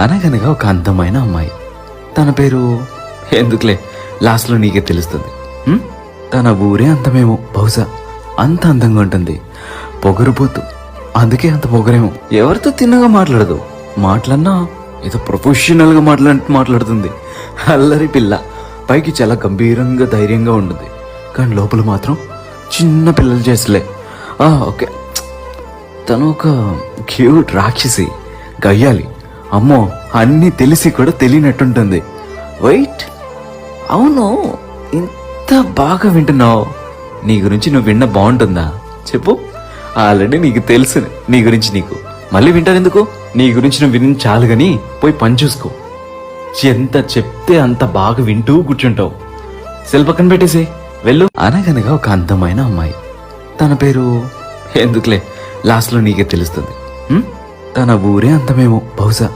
అనగనగా ఒక అందమైన అమ్మాయి. తన పేరు ఎందుకులే, లాస్ట్లో నీకే తెలుస్తుంది. తన ఊరే అంతమేమో, బహుశా అంత అందంగా ఉంటుంది. పొగరుపోతూ, అందుకే అంత పొగరేమో. ఎవరితో తిన్నగా మాట్లాడదు, మాట్లాడినా ఏదో ప్రొఫెషనల్గా మాట్లాడుతుంది. అల్లరి పిల్ల, పైకి చాలా గంభీరంగా ధైర్యంగా ఉంటుంది, కానీ లోపల మాత్రం చిన్న పిల్లలు చేసలే. ఓకే, తను ఒక క్యూట్ రాక్షసి, గయ్యాలి. అమ్మో, అన్నీ తెలిసి కూడా తెలియనట్టుంటుంది. వెయిట్, అవును, ఇంత బాగా వింటున్నావు, నీ గురించి నువ్వు విన్న బాగుంటుందా చెప్పు? ఆల్రెడీ నీకు తెలుసు నీ గురించి, నీకు మళ్ళీ వింటారెందుకు? నీ గురించి నువ్వు విని చాలు గాని పోయి పని చూసుకో. ఎంత చెప్తే అంత బాగా వింటూ కూర్చుంటావు. సెల్ పక్కన పెట్టేసి వెళ్ళు. అనగనగా ఒక అందమైన అమ్మాయి. తన పేరు ఎందుకులే, లాస్ట్లో నీకే తెలుస్తుంది. తన ఊరే అంతమేమో, బహుశా